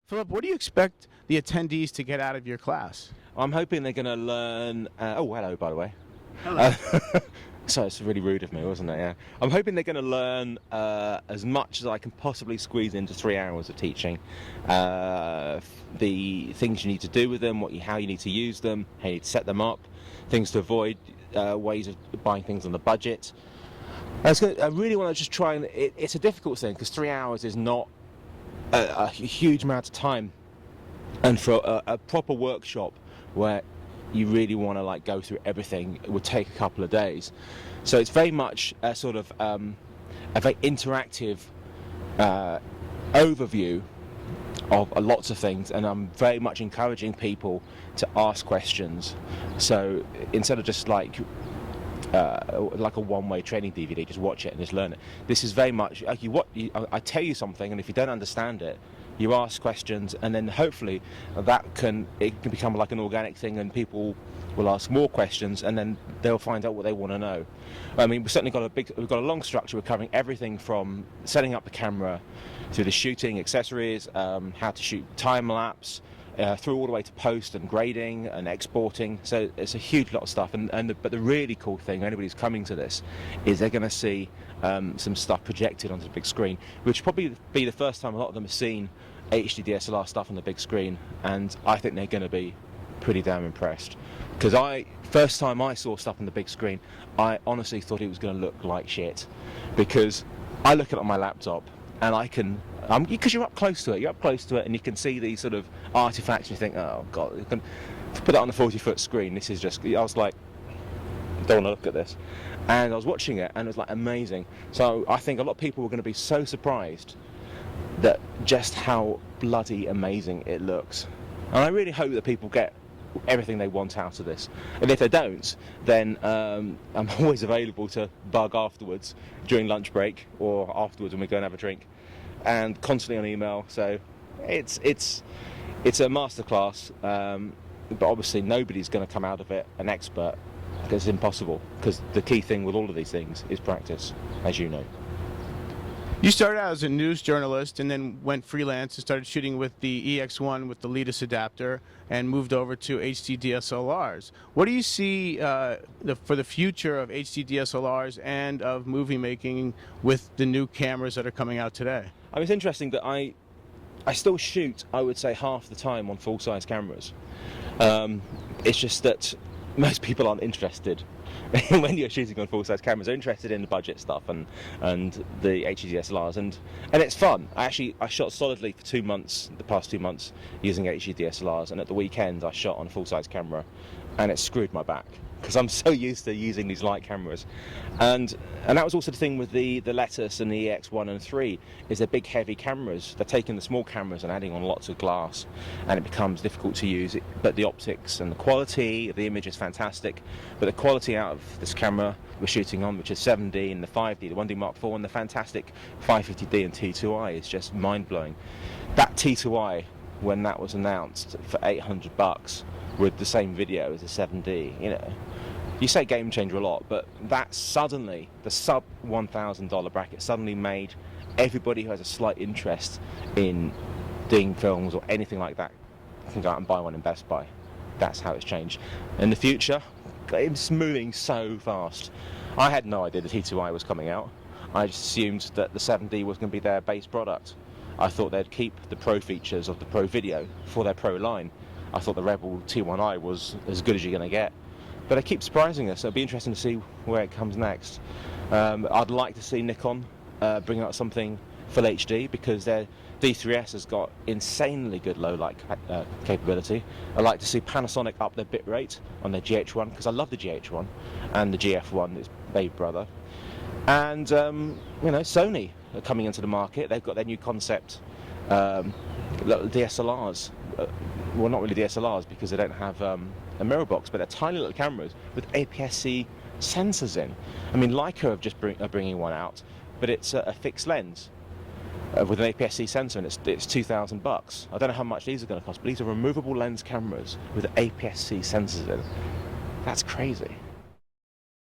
Philip, what do you expect the attendees to get out of your class? I'm hoping they're going to learn. Oh, hello, by the way. Hello. So it's really rude of me, wasn't it? Yeah. I'm hoping they're going to learn as much as I can possibly squeeze into 3 hours of teaching. The things you need to do with them, how you need to use them, how you need to set them up, things to avoid, ways of buying things on the budget. I really want to just try and. It's a difficult thing because 3 hours is not a huge amount of time, and for a proper workshop where you really want to go through everything, it would take a couple of days. So it's very much a sort of a very interactive overview of lots of things, and I'm very much encouraging people to ask questions. So instead of just like a one-way training DVD, just watch it and just learn it. This is very much like I tell you something, and if you don't understand it, you ask questions, and then hopefully it can become like an organic thing, and people will ask more questions, and then they'll find out what they want to know. I mean, we've certainly got a long structure. We're covering everything from setting up the camera through the shooting accessories, how to shoot time lapse, through all the way to post and grading and exporting. So it's a huge lot of stuff, but the really cool thing, anybody who's coming to this, is they're going to see some stuff projected onto the big screen, which will probably be the first time a lot of them have seen HD DSLR stuff on the big screen, and I think they're going to be pretty damn impressed. Because first time I saw stuff on the big screen, I honestly thought it was going to look like shit, because I look at it on my laptop and I can, because you're up close to it, and you can see these sort of artifacts, and you think, oh god, you can put that on a 40-foot screen. This is just, I was like, don't want to look at this. And I was watching it, and it was like amazing. So I think a lot of people were going to be so surprised that just how bloody amazing it looks. And I really hope that people get everything they want out of this. And if they don't, then I'm always available to bug afterwards during lunch break, or afterwards when we go and have a drink, and constantly on email. So it's a masterclass, but obviously nobody's going to come out of it an expert, because it's impossible, because the key thing with all of these things is practice, as you know. You started out as a news journalist and then went freelance and started shooting with the EX1 with the Leadus adapter and moved over to HD DSLRs. What do you see for the future of HD DSLRs and of movie making with the new cameras that are coming out today? I mean, it's interesting that I still shoot, I would say, half the time on full-size cameras. It's just that most people aren't interested when you're shooting on full-size cameras. They're interested in the budget stuff and the HD DSLRs, and it's fun. I shot solidly for 2 months, the past 2 months, using HD DSLRs, and at the weekend I shot on a full-size camera, and it screwed my back, because I'm so used to using these light cameras. And that was also the thing with the Letus and the EX1 and 3, is they're big heavy cameras. They're taking the small cameras and adding on lots of glass, and it becomes difficult to use. But the optics and the quality of the image is fantastic. But the quality out of this camera we're shooting on, which is 7D and the 5D, the 1D Mark IV, and the fantastic 550D and T2i, is just mind-blowing. That T2i, when that was announced for $800 with the same video as a 7D, you know, you say game changer a lot, but that suddenly, the sub $1,000 bracket suddenly made everybody who has a slight interest in doing films or anything like that can go out and buy one in Best Buy. That's how it's changed. In the future, it's moving so fast. I had no idea the T2i was coming out. I just assumed that the 7D was going to be their base product. I thought they'd keep the pro features of the pro video for their pro line. I thought the Rebel T1i was as good as you're going to get. But they keep surprising us, so it'll be interesting to see where it comes next. I'd like to see Nikon bring out something full HD, because their D3S has got insanely good low light capability. I'd like to see Panasonic up their bitrate on their GH1, because I love the GH1, and the GF1, its baby brother. And Sony are coming into the market. They've got their new concept DSLRs. Well, not really DSLRs, because they don't have a mirror box, but they're tiny little cameras with APS-C sensors in. I mean, Leica are bringing one out, but it's a fixed lens with an APS-C sensor, and it's $2,000. I don't know how much these are going to cost, but these are removable lens cameras with APS-C sensors in. That's crazy.